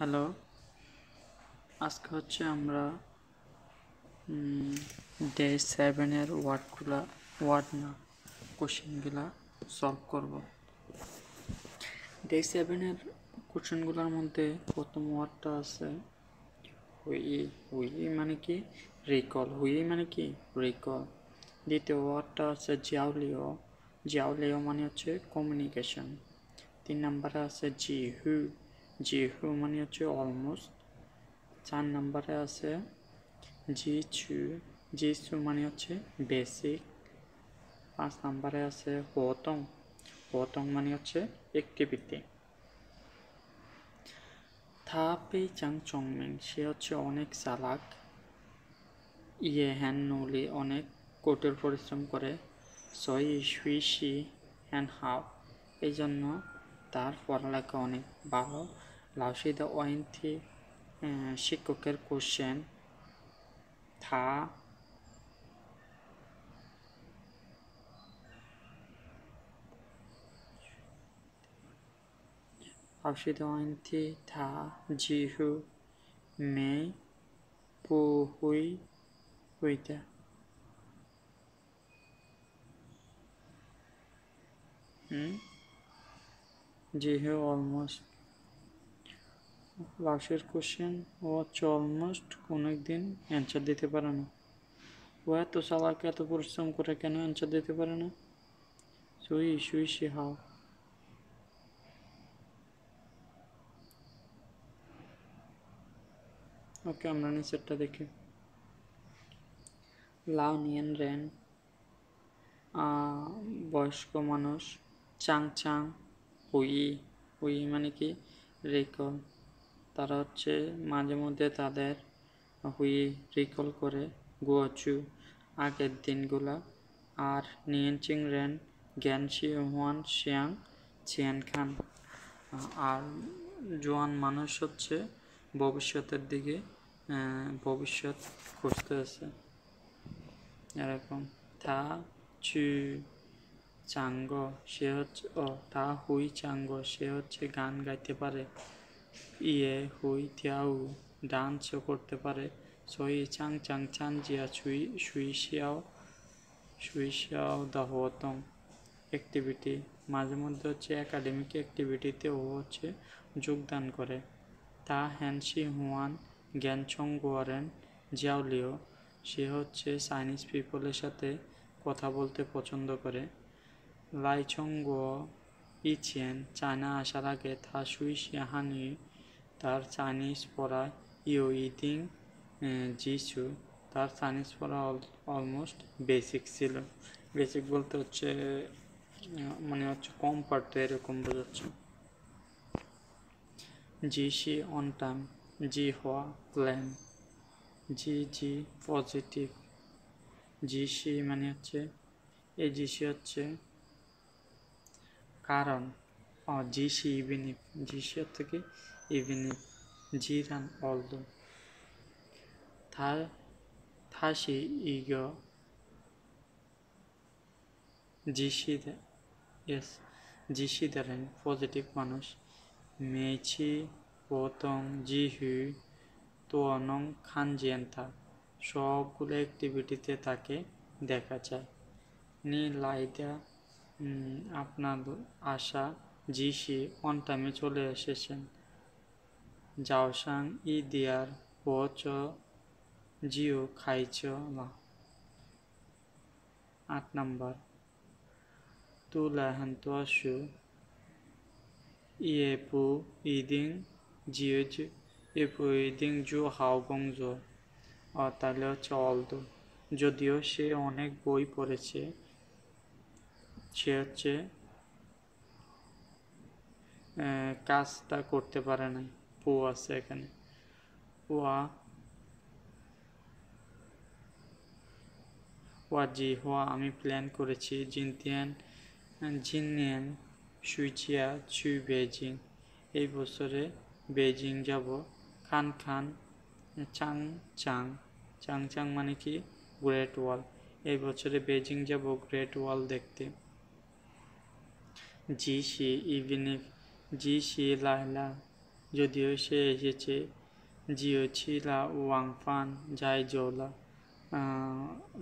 Hello, আজকে হচ্ছে আমরা ডে 7-এর কোশ্চেনগুলা সলভ করব। ডে 7-এর কোশ্চেনগুলোর মধ্যে প্রথম ওয়ার্ডটা আছে হুই। হুই মানে কি? রিকল। হুই মানে কি? রিকল। দ্বিতীয় ওয়ার্ডটা আছে জিয়াওলিও। জিয়াওলিও মানে হচ্ছে কমিউনিকেশন। 3 নম্বরে আছে জিহু। জিহু মানে হচ্ছে অলমোস্ট। 4 নম্বরে আছে জিচু। জিচু মানে হচ্ছে বেসিক। 5 নম্বরে আছে হোতং। হোতং মানে হচ্ছে অ্যাক্টিভিটি। থা পেই চাং চংমেং, সে হচ্ছে অনেক চালাক। ইয়ে হ্যান নৌলি, অনেক কঠোর পরিশ্রম করে। সই সুই শি হ্যান হাও, এই জন্য তার পড়ালেখা অনেক ভালো। লাউসিদা ওয়েন্থি, শিক্ষকের কোশ্চেন। থা লাউসিদা ওয়েন্থি থা জিহু মে পু হুই হুইতা। জিহু অলমোস্ট। লাস্টের কোশ্চেন, ও হচ্ছে অলমোস্ট অনেকদিন অ্যান্সার দিতে পারে না। ও এত চালাক, এত পরিশ্রম করে কেন অ্যান্সার দিতে পারে না? সুই সুই সে হাও। ওকে, আমরা নিচেরটা দেখি। লাও নিয়েন রেন, বয়স্ক মানুষ। চাং চাং হুই। হুই মানে কি? রিকল। তারা হচ্ছে মাঝে মধ্যে তাদের হুই রিকল করে। গুয়াচু আগের দিনগুলা। আর নিয়েনচিং রেন জ্ঞান শি হুয়ান শিয়াং চিয়ান খান। আর জোয়ান মানুষ হচ্ছে ভবিষ্যতের দিকে ভবিষ্যৎ খুঁজতে আছে এরকম। থা চু চাঙ্গ, সে হচ্ছে থা হুই চাঙ্গ, সে হচ্ছে গান গাইতে পারে। ইয়ে হুই থিয়াউ, ডান্সও করতে পারে। সই চাং চাং চান জিয়া ছুই সুই শিয়াও দা হতং। অ্যাক্টিভিটি, মাঝে মধ্যে হচ্ছে একাডেমিক অ্যাক্টিভিটিতে ও হচ্ছে যোগদান করে। তা হ্যানসি হুয়ান জ্ঞানচং গোয়ারেন জিয়াওলিও, সে হচ্ছে চাইনিজ পিপলের সাথে কথা বলতে পছন্দ করে। লাইচং গো ইচিয়েন, চায়না আসার আগে থা সুই হানি, তার চাইনিজ পড়া। ইউ ইদিং জিসু, তার চাইনিজ পড়া অলমোস্ট বেসিক ছিল। বেসিক বলতে হচ্ছে মানে হচ্ছে কম পারতো, এরকম বোঝাচ্ছে। জি সি অন টাইম, জি হওয়া প্ল্যান। জি পজিটিভ। জি সি মানে হচ্ছে, এই জি সি হচ্ছে কারণ। জি সি ইভিন ইফ, জি সি হচ্ছে কি ইভিন ইফ। জি রান অলদো। থাসি ইগো, জি সি ইয়েস, জি সি দ্বারা পজিটিভ মানুষ। মেছি পোতং জি হু তো অনং খানজিয়ান্তা, সবগুলো অ্যাক্টিভিটিতে তাকে দেখা যায়। নি লাইদা, আপনার আশা। জিসি অন টাইমে চলে এসেছেন। জাওসাং ই দিয়ার চ জিও খাইচ লা। 8 নাম্বার, তুলা হান্তোয়াশু ইয়েপু ইদিং জিও এপু ইদিং জু হাও গংজো। তাহলে হচ্ছে অলদো, যদিও সে অনেক বই পড়েছে, সে হচ্ছে কাজটা করতে পারে নাই। পু আছে এখানে। জি হওয়া, আমি প্ল্যান করেছি। জিনিয়ান সুইচিয়া চুই বেজিং, এই বছরে বেজিং যাব। খান খান চাং চাং, চাং চাং মানে কি? Great wall. এই বছরে বেজিং যাব গ্রেট ওয়াল দেখতে। জি সি ইভিন ইফ, জি সি লাইলা যদিও সে এসেছে জিও ছিলা ওয়াংফান যাই জোলা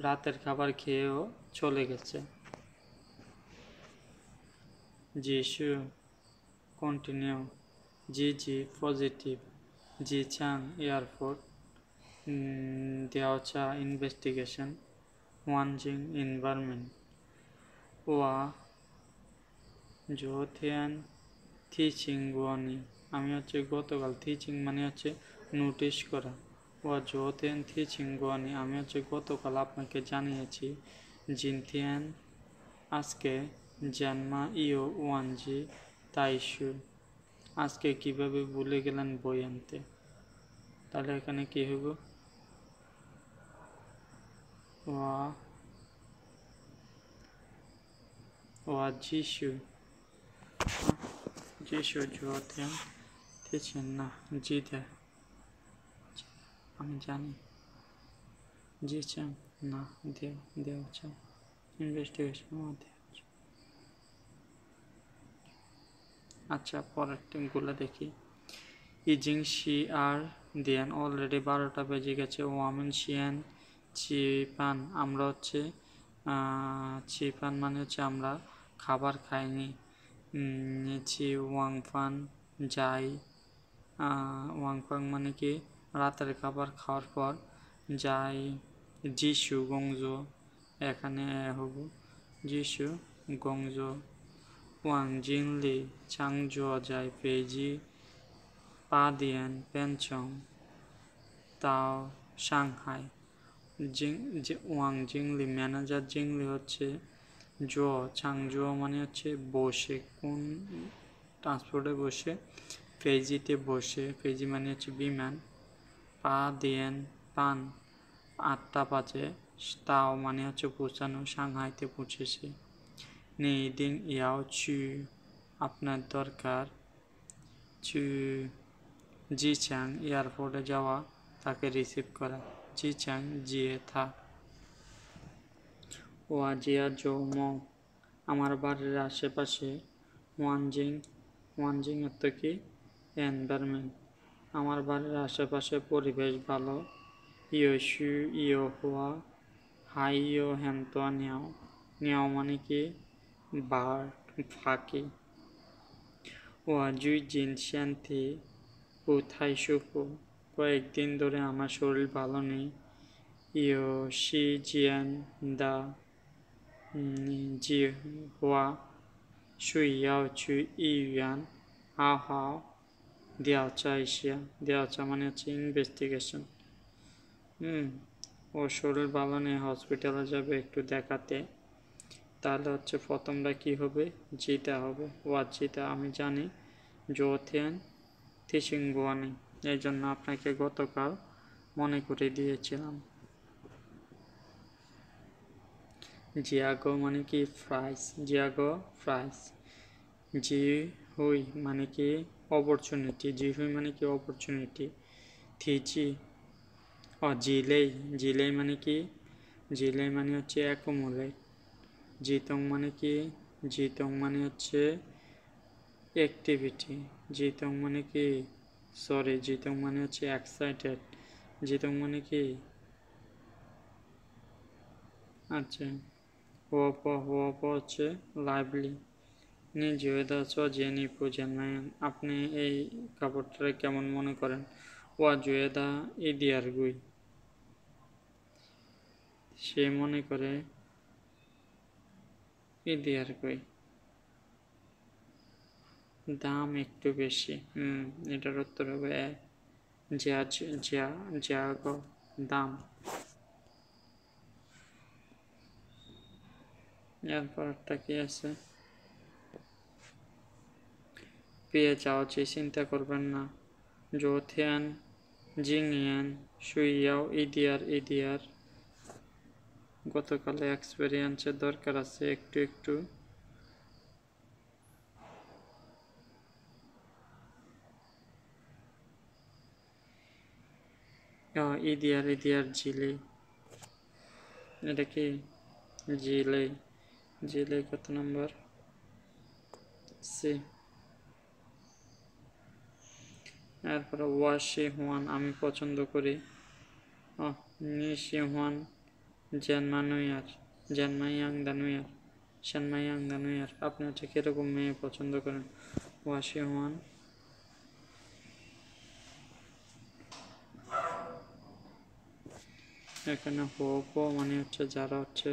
রাতের খাবার খেয়েও চলে গেছে যিশু কন্টিনিউ জি জি পজিটিভ জি চাং এয়ারপোর্ট দেওচা ইনভেস্টিগেশন ওয়ানজিং এনভায়রনমেন্ট ওয়া জোথিয়ান থিচিং গুয়ানি আমি হচ্ছে গতকাল থিচিং মানে হচ্ছে নোটিশ করা ওয়া জোথিয়ান থিচিং গুয়ানি আমি হচ্ছে গতকাল আপনাকে জানিয়েছি জিনথিয়ান আজকে জানমা ইও ওয়ানজি তাইশু আজকে কিভাবে ভুলে গেলেন বই আনতে তাহলে এখানে কি হইব ওয়া ওয়া যিশু যিশু জোথিয়ান থিচিং না জিদে আমি জানি জি চাং না দেওয়া চাং ইনভেস্টিগেশন মধ্যে আচ্ছা পরের টিমগুলো দেখি ইজিং শি আর দিয়ান অলরেডি 12টা বেজে গেছে ওয়ামিন শিয়ান চিপান আমরা হচ্ছে চিপান মানে হচ্ছে আমরা খাবার খাইনি ছি ওয়াংফান যাই ওয়াংফাং মানে কি রাতের খাবার খাওয়ার পর যাই যিশু গংজো এখানে হব যিশু গংজো ওয়াং জিংলি চাংজো যাই পেজি পাদিয়ান পেনচং তাও সাংহাই ওয়াং জিংলি ম্যানেজার জিংলি হচ্ছে জো চাংজো মানে হচ্ছে বসে কোন ট্রান্সপোর্টে বসে ফেজিতে বসে ফেজি মানে হচ্ছে বিমান পা দিয়েন পান 8টা বাজে তাও মানে হচ্ছে পৌঁছানো সাংহাইতে পৌঁছেছে নিদিং ইয়াও চু আপনার দরকার চু জিচাং এয়ারপোর্টে যাওয়া তাকে রিসিভ করা জিচাং জিয়ে থা ওয়া জিয়া জো মং আমার বাড়ির আশেপাশে ওয়ানজিং অর্থ কি এনভায়রনমেন্ট আমার বাড়ির আশেপাশে পরিবেশ ভালো ইয়সু ইয় হুয়া হাই ইয় হেমতোয়া নিয়াও নিয়াও মানে কি বার ফাঁকি ওয়া জুই জিন শান্তি উথাই সুফু কয়েকদিন ধরে আমার শরীর ভালো নেই ইয় শি জিয়ান দা জি হুয়া শুই ইয়াও চু ইউয়ান হাও হাও দেওচা এশিয়া দেওচা মানে হচ্ছে ইনভেস্টিগেশন ও শরীর ভালো নেই হসপিটালে যাবে একটু দেখাতে তাহলে হচ্ছে প্রথমটা কি হবে জিতা হবে ওয়া জিতা আমি জানি জোথিয়ান থিসিংগুয়ানি এই জন্য আপনাকে গতকাল মনে করে দিয়েছিলাম জিয়াগো মানে কি ফ্রাইস জিয়াগো ফ্রাইস জি হুই মানে কি অপরচুনিটি জি হুই মানে কি অপরচুনিটি থিচি জিলেই মানে কি জিলেই মানে হচ্ছে অ্যাকুমুলেট জিতং মানে কি জিতং মানে হচ্ছে অ্যাক্টিভিটি জিতং মানে কি জিতং মানে হচ্ছে এক্সাইটেড জিতং মানে কি আচ্ছা হোপ হচ্ছে লাইভলি নিজেদা জেনি পুজেন আপনি এই কাপড়টা কেমন মনে করেন ওয়া জুয়েদা ইদিয়ার গুই সে মনে করে ইদিয়ার গুই দাম একটু বেশি এটার উত্তর হবে দাম এরপরটা কি আছে পেয়ে যাওয়া চিন্তা করবেন না জোথিয়ান জিংয়ান সুইয়াও ইদিয়ার গতকালে এক্সপেরিয়েন্সের দরকার আছে একটু ইদিয়ার জিলে এটা কি জিলে কত নম্বর সি এরপরে ওয়া শি হুয়ান আমি পছন্দ করি। নি শি হুয়ান জেনমানুয়ার জেনমাইয়াং দানুয়ার সেনমাইয়াং দানুয়ার আপনি হচ্ছে কিরকম মেয়ে পছন্দ করেন? ওয়া শি হুয়ান। এখানে হোপ মানে হচ্ছে যারা হচ্ছে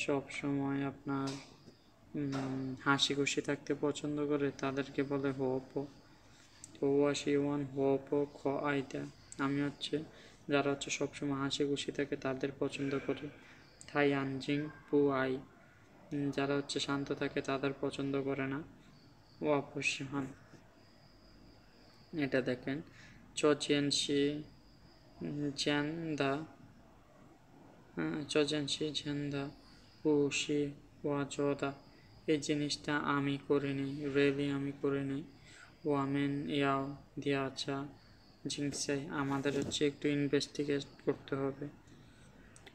সব সময় আপনার হাসি খুশি থাকতে পছন্দ করে তাদেরকে বলে হোপ। তো ওয়া শি ওয়ান হোপ খ আইতা আমি হচ্ছে যারা হচ্ছে সবসময় হাসি খুশি থাকে তাদের পছন্দ করি। থাই আনজিং পু আই যারা হচ্ছে শান্ত থাকে তাদের পছন্দ করে না। ওয়াপসিহান এটা দেখেন চজিয়ানশি জ্যানদা চজিয়ানশি ঝেন্দা উশি ওয়াজদা এই জিনিসটা আমি করিনি, রিয়েলি আমি করিনি। ওয়ামেন ইয়াও দিয়াচা জিংসাই আমাদের হচ্ছে একটু ইনভেস্টিগেট করতে হবে।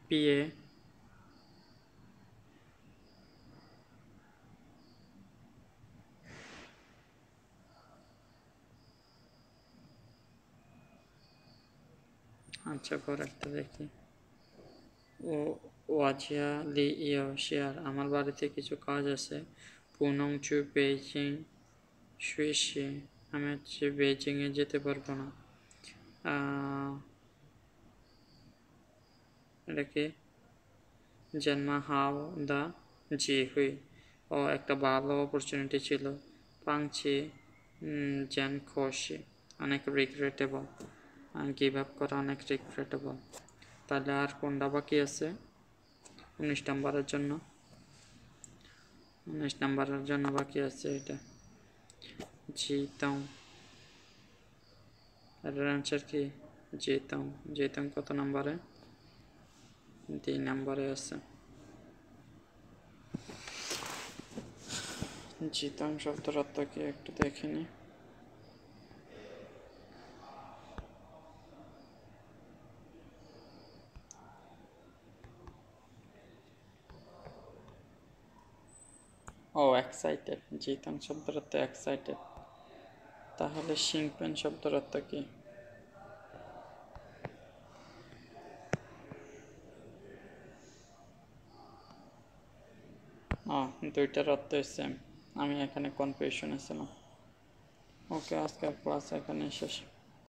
পিএ আচ্ছা পরেরটা দেখি। ও ওয়াজিয়া লি ইয় শেয়ার আমার বাড়িতে কিছু কাজ আছে। পুনং চু বেইজিং সুইসি আমি হচ্ছে বেইজিংয়ে যেতে পারবো না। এটা কি জন্মা হাও দা জি হুই ও একটা ভালো অপরচুনিটি ছিল। পাংচি জেন খোশি অনেক রিগ্রেটেবল গিভ আপ করা অনেক রিগ্রেটেবল। তাহলে আর কোনটা বাকি আছে 19 নাম্বারের জন্য? 19 নাম্বারের জন্য বাকি আছে এটা জিতাও। এটার অ্যান্সার কি জিতাও। জিতাও কত নাম্বারে? 2 নাম্বারে আছে। জিতাং শব্দের অর্থ কি একটু দেখিনি। ও এক্সাইটেড জিতাং শব্দের অর্থ এক্সাইটেড। তাহলে শিংপেন শব্দের অর্থ কি? দুইটার অর্থই সেম। আমি এখানে কনফিউশনে ছিলাম। ওকে আজকের ক্লাস এখানে শেষ।